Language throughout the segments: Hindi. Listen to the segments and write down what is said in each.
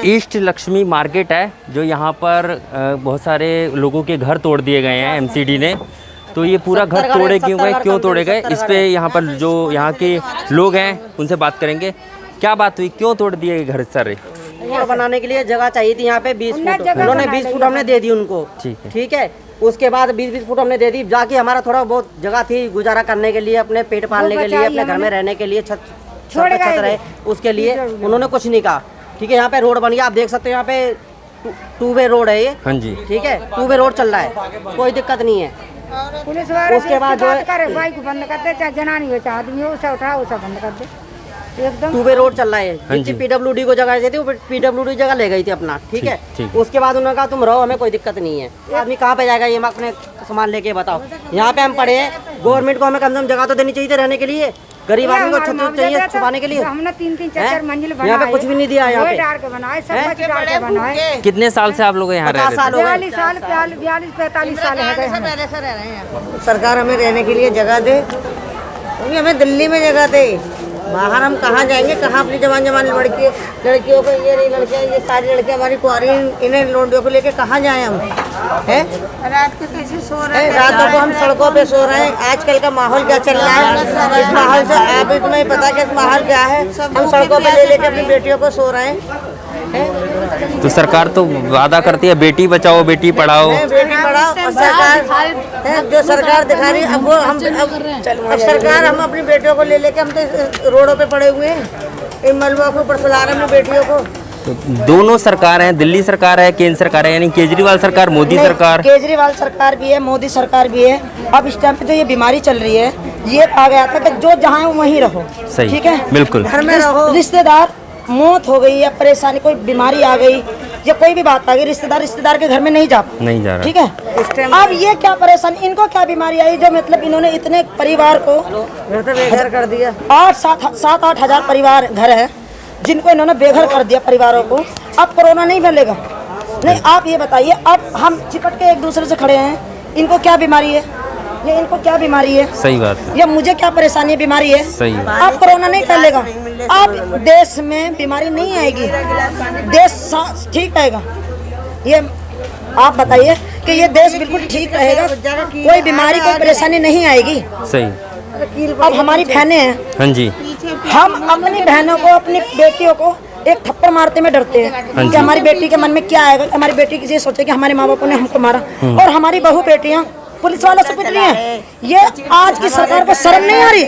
ईस्ट लक्ष्मी मार्केट है जो यहाँ पर बहुत सारे लोगों के घर तोड़ दिए गए हैं एमसीडी ने। तो ये पूरा घर तोड़े क्यों तोड़े गए, इस पे यहाँ पर जो यहाँ के लोग हैं उनसे बात करेंगे। क्या बात हुई, क्यों तोड़ दिए घर सारे? रोड बनाने के लिए जगह चाहिए थी यहाँ पे 20 फुट, उन्होंने 20 फुट हमने दे दी उनको। ठीक है, उसके बाद 20-20 फुट हमने दे दी, जाके हमारा थोड़ा बहुत जगह थी गुजारा करने के लिए, अपने पेट पालने के लिए, अपने घर में रहने के लिए, छत रहे उसके लिए उन्होंने कुछ नहीं कहा। ठीक है, यहाँ पे रोड बन गया, आप देख सकते हो यहाँ पे 2 वे रोड है ये। हाँ जी, ठीक है, 2 वे रोड चल रहा है, कोई दिक्कत नहीं है। पुलिस वाले उसके बाद जो है बाइक बंद कर दे, चाहे जनानी हो चाहे आदमी हो, उसे उठा उसे बंद कर दे। एकदम 2 वे रोड चल रहा है। जितनी पीडब्ल्यूडी को जगह थी वो पीडब्ल्यूडी जगह ले गई थी अपना। ठीक है, उसके बाद उन्होंने कहा तुम रहो, हमें कोई दिक्कत नहीं है। आदमी कहाँ पे जाएगा, ये हम अपने सामान लेके बताओ। यहाँ पे हम पड़े हैं, गवर्नमेंट को हमें कम से कम जगह तो देनी चाहिए रहने के लिए, गरीब आदमी को छत चाहिए छुपाने के लिए। हमने 3-3 4-4 मंजिल बनाए, यहाँ पे कुछ भी नहीं दिया। यहाँ पे कितने साल से आप लोग यहाँ रह रहे थे? 42 साल 45 साल हो गए हमें। सरकार हमें रहने के लिए जगह दे, क्योंकि हमें दिल्ली में जगह दे। बाहर हम कहाँ जाएंगे, कहाँ अपनी जवान लड़कियों को, ये रही लड़कियाँ, ये सारी लड़कियाँ हमारी कुआरी, इन्हें लोंडियों को लेके कहाँ जाएं हम? हैं रात को कैसे सो रहे हैं, रातों को हम सड़कों पे सो रहे हैं। आजकल का माहौल क्या चल रहा है, इस माहौल से आप ही तुम्हें पता कि इस माहौल क्या है। हम सड़कों पे ले लेके अपनी बेटियों को सो रहे हैं। तो सरकार तो वादा करती है बेटी बचाओ बेटी पढ़ाओ, बेटी पढ़ाओ, और सरकार जो सरकार दिखा रही है, अब सरकार हम अपनी बेटियों को ले लेके हम तो रोडों पे पड़े हुए हैं, इन मलबों के ऊपर सुला रहे हैं अपनी बेटियों को। तो दोनों सरकार हैं, दिल्ली सरकार है, केंद्र सरकार है, यानी केजरीवाल सरकार, मोदी सरकार। केजरीवाल सरकार भी है, मोदी सरकार भी है। अब इस टाइम पे जो ये बीमारी चल रही है, ये आ गया था कि जो जहाँ है वहीं रहो। सही, ठीक है, बिल्कुल। घर में रहो। रिश्तेदार मौत हो गई या परेशानी, कोई बीमारी आ गई या कोई भी बात आ गई, रिश्तेदार के घर में नहीं जा रहा। ठीक है, अब ये क्या परेशानी, इनको क्या बीमारी आई जो मतलब इन्होंने इतने परिवार को बेघर कर दिया। 7-8 हजार परिवार घर है जिनको इन्होंने बेघर कर दिया परिवारों को। अब कोरोना नहीं फैलेगा? नहीं, आप ये बताइए, अब हम चिपट के एक दूसरे से खड़े हैं, इनको क्या बीमारी है, ये इनको क्या बीमारी है? सही बात है। या मुझे क्या परेशानी है, बीमारी है? सही। अब कोरोना नहीं फैलेगा, अब देश में बीमारी नहीं आएगी, देश ठीक रहेगा। ये आप बताइए कि ये देश बिल्कुल ठीक रहेगा, कोई बीमारी कोई परेशानी नहीं आएगी। सही। अब हमारी बहनें हैं, हाँ जी, हम अपनी बहनों को, अपनी बेटियों को एक थप्पड़ मारते में डरते हैं कि हमारी बेटी के मन में क्या आएगा, हमारी बेटी ये सोचे कि हमारे माँ बापों ने हमको मारा, और हमारी बहू बेटियाँ पुलिस वालों से पिट रही हैं। ये आज की सरकार को शर्म नहीं आ रही?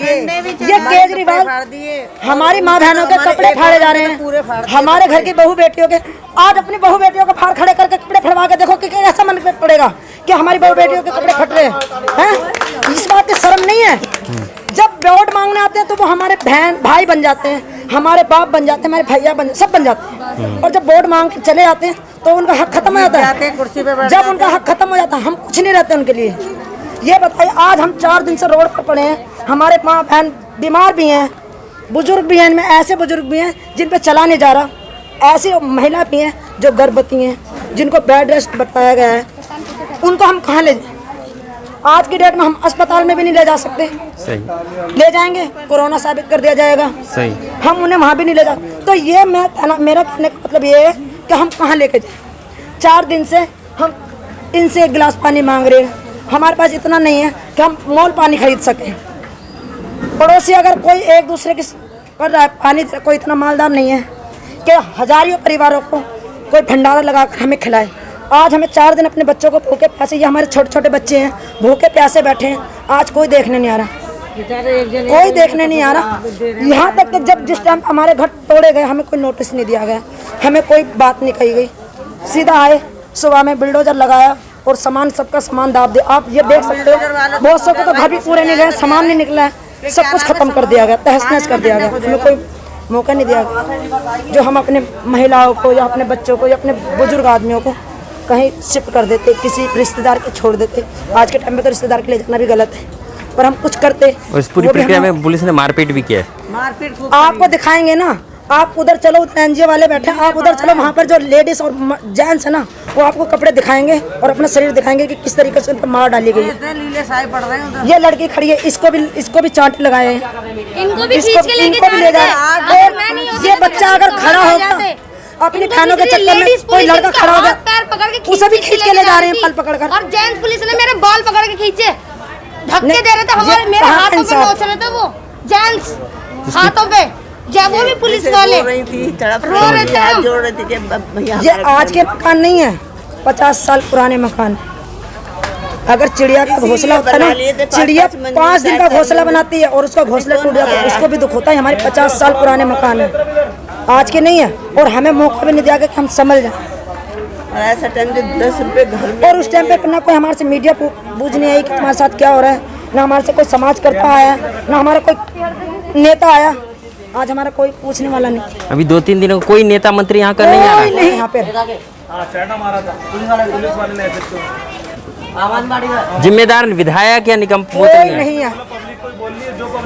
ये केजरीवाल हमारी माँ बहनों के कपड़े फाड़े जा रहे हैं, हमारे घर की बहू बेटियों के। आज अपनी बहू बेटियों को फाड़ खड़े करके कपड़े फड़वा के देखो कि ऐसा मन पड़ेगा कि हमारी बहू बेटियों के कपड़े फट रहे हैं। इस बात की शर्म नहीं है? जब वोट मांगने आते हैं तो वो हमारे बहन भाई बन जाते हैं, हमारे बाप बन जाते हैं, हमारे भैया सब बन जाते हैं, और जब वोट मांग के चले आते हैं तो उनका हक खत्म हो जाता है। कुर्सी पे जब उनका हक खत्म हो जाता है, हम कुछ नहीं रहते उनके लिए। ये बताइए, आज हम 4 दिन से रोड पर पड़े हैं, हमारे माँ बहन बीमार भी हैं, बुजुर्ग भी हैं, इनमें ऐसे बुजुर्ग भी हैं जिन पे चला नहीं जा रहा, ऐसी महिला भी हैं जो गर्भवती हैं, जिनको बेड रेस्ट बताया गया है, उनको हम कहाँ ले जाएं? आज की डेट में हम अस्पताल में भी नहीं ले जा सकते। सही। ले जाएंगे कोरोना साबित कर दिया जाएगा। सही। हम उन्हें वहाँ भी नहीं ले जा। तो ये मेरा कहने का मतलब ये है कि हम कहाँ लेके जाएं? 4 दिन से हम इनसे 1 गिलास पानी मांग रहे हैं, हमारे पास इतना नहीं है कि हम मोल पानी खरीद सकें। पड़ोसी अगर कोई एक दूसरे की कर रहा है पानी, कोई इतना मालदार नहीं है कि हजारों परिवारों को कोई भंडारा लगाकर हमें खिलाए। आज हमें 4 दिन अपने बच्चों को भूखे प्यासे, ये हमारे छोटे छोटे बच्चे हैं, भूखे प्यासे बैठे हैं, आज कोई देखने नहीं आ रहा, कोई देखने नहीं आ रहा। यहाँ तक कि जब जिस टाइम हमारे घर तोड़े गए, हमें कोई नोटिस नहीं दिया गया, हमें कोई बात नहीं कही गई। सीधा आए, सुबह में बिल्डोजर लगाया और सबका सामान दाब दिया। आप ये देख सकते हो, बहुत सौ को तो घर भी पूरे नहीं गए, सामान नहीं निकला है, सब कुछ खत्म कर दिया गया, तहस नहस कर दिया गया। हमें कोई मौका नहीं दिया गया जो हम अपने महिलाओं को या अपने बच्चों को या अपने बुजुर्ग आदमियों को कहीं शिफ्ट कर देते, किसी रिश्तेदार के छोड़ देते। आज के टाइम में तो रिश्तेदार के ले जाना भी गलत है, पर हम कुछ करते। और इस पूरी प्रक्रिया में पुलिस ने मारपीट भी किया है। मारपीट आपको दिखाएंगे ना, आप उधर चलो, एनजीओ वाले बैठे हैं, आप उधर चलो, वहाँ पर जो लेडीज और जेंट्स है ना, वो आपको कपड़े दिखाएंगे और अपना शरीर दिखाएंगे कि किस तरीके से उन पर मार डाली गई है। ये लड़की खड़ी है, इसको भी चांटे लगाए हैं, इनको भी ले जाए। ये बच्चा अगर खड़ा होगा अपनी बहनों के चक्कर में कोई लड़का खड़ा हो गया, पैर पकड़ के उसे भी खींच के ले जा रहे हैं पल पकड़ कर। और जेंट्स पुलिस ने मेरे बाल पकड़ के खींचे, धक्के दे रहे थे हमारे, मेरे हाथों पे नोच रहे थे वो जेंट्स, हाथों पे, जब वो भी पुलिस वाले रो रहे थे हम। ये आज के मकान नहीं है, 50 साल पुराने मकान है। अगर चिड़िया का घोंसला होता है ना, चिड़िया 5 दिन का घोंसला बनाती है और उसका घोंसला टूट जाता है, उसको भी दुख होता है। हमारे 50 साल पुराने मकान है, आज के नहीं है। और हमें मौका भी नहीं दिया कि हम समझ जाए। ऐसा टाइम 10 रुपए घर में, और उस टाइम पे ना कोई हमारे से मीडिया पूछने आई कि तुम्हारे साथ क्या हो रहा है, ना हमारे से कोई समाज करता आया, ना हमारा कोई नेता आया। आज हमारा कोई पूछने वाला नहीं। अभी 2-3 दिनों कोई नेता मंत्री यहाँ का नहीं आ रहा कोई नहीं यहाँ पे। जिम्मेदार विधायक या निगम कोई नहीं है।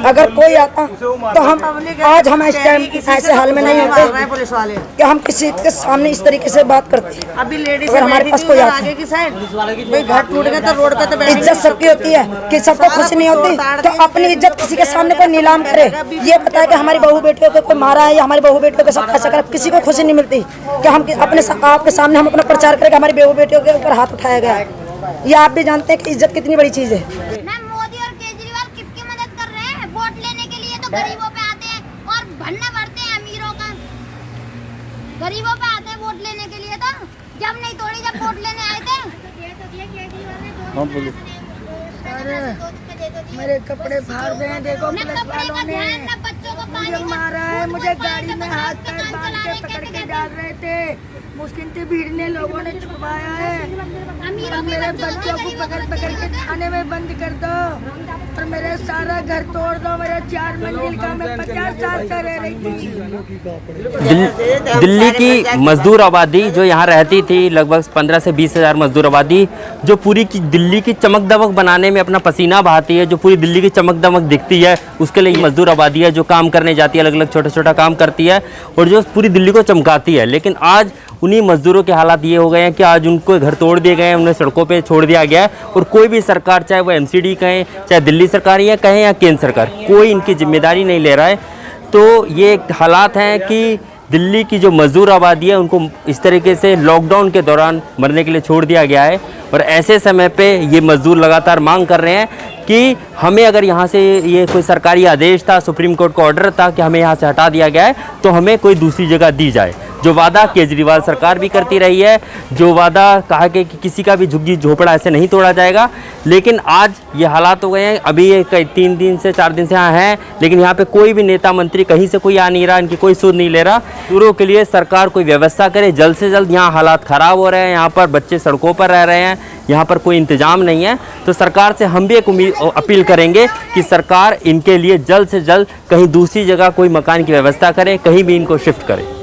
अगर कोई आता तो हम आज हम इस टाइम ऐसे हाल में नहीं होते पुलिस वाले कि हम किसी के सामने इस तरीके से बात करते। अभी लेडीज अगर हमारे पास कोई आता आगे की साइड भाई घर टूट गया तो रोड पे तो बैठ इज्जत सबकी होती है कि सबको खुशी नहीं होती, तो अपनी इज्जत किसी के सामने कोई नीलाम करे। ये बताए कि हमारी बहू बेटियों को कोई मारा है या हमारी बहू बेटियों के साथ ऐसा कर, किसी को खुशी नहीं मिलती कि हम अपने आपके सामने हम अपना प्रचार करें कि हमारी बहू बेटियों के ऊपर हाथ उठाया गया है। ये आप भी जानते हैं कि इज्जत कितनी बड़ी चीज है। मैम मोदी और केजरीवाल किसकी मदद कर रहे हैं? वोट लेने के लिए तो गरीबों पे आते हैं और भरना भरते हैं अमीरों का, गरीबों पे आते हैं वोट लेने के लिए। तो जब नहीं तोड़ी, जब वोट लेने आए थे मेरे कपड़े फाड़ रहे हैं, देखो न कपड़े का ध्यान, न बच्चों को पानी मुझे मारा है, मुझे गाड़ी में हाथ पैर बांध के पकड़ के डाल रहे थे, मुश्किल से भीड़ ने लोगों ने छुड़वाया है। और मेरे बच्चों को पकड़ पकड़ के थाने में बंद कर दो और मेरे सारा घर तोड़ दो। मेरा 4 मंजिल का, मैं 50 साल का रह रही थी। दिल्ली की मजदूर आबादी जो यहाँ रहती थी, लगभग 15 से 20 हज़ार मजदूर आबादी, जो पूरी की दिल्ली की चमक दमक बनाने में अपना पसीना बहाती है, जो पूरी दिल्ली की चमक दमक दिखती है, उसके लिए मजदूर आबादी है जो काम करने जाती है, अलग अलग छोटा छोटा काम करती है और जो पूरी दिल्ली को चमकाती है। लेकिन आज उन्हीं मजदूरों के हालात ये हो गए हैं कि आज उनको घर तोड़ दिए गए हैं, उन्हें सड़कों पे छोड़ दिया गया है और कोई भी सरकार, चाहे वो एमसीडी कहें, चाहे दिल्ली सरकार या कहें या केंद्र सरकार, कोई इनकी जिम्मेदारी नहीं ले रहा है। तो ये हालात हैं कि दिल्ली की जो मजदूर आबादी है उनको इस तरीके से लॉकडाउन के दौरान मरने के लिए छोड़ दिया गया है। और ऐसे समय पे ये मजदूर लगातार मांग कर रहे हैं कि हमें, अगर यहाँ से ये कोई सरकारी आदेश था, सुप्रीम कोर्ट का ऑर्डर था कि हमें यहाँ से हटा दिया गया है, तो हमें कोई दूसरी जगह दी जाए। जो वादा केजरीवाल सरकार भी करती रही है, जो वादा कहा कि किसी का भी झुग्गी झोपड़ा ऐसे नहीं तोड़ा जाएगा, लेकिन आज ये हालात हो गए हैं। अभी ये 3 दिन से 4 दिन से यहाँ हैं, लेकिन यहाँ पे कोई भी नेता मंत्री कहीं से कोई आ नहीं रहा, इनकी कोई सुध नहीं ले रहा। मजदूरों के लिए सरकार कोई व्यवस्था करे जल्द से जल्द। यहाँ हालात ख़राब हो रहे हैं, यहाँ पर बच्चे सड़कों पर रह रहे हैं, यहाँ पर कोई इंतजाम नहीं है। तो सरकार से हम भी एक अपील करेंगे कि सरकार इनके लिए जल्द से जल्द कहीं दूसरी जगह कोई मकान की व्यवस्था करे, कहीं भी इनको शिफ्ट करे।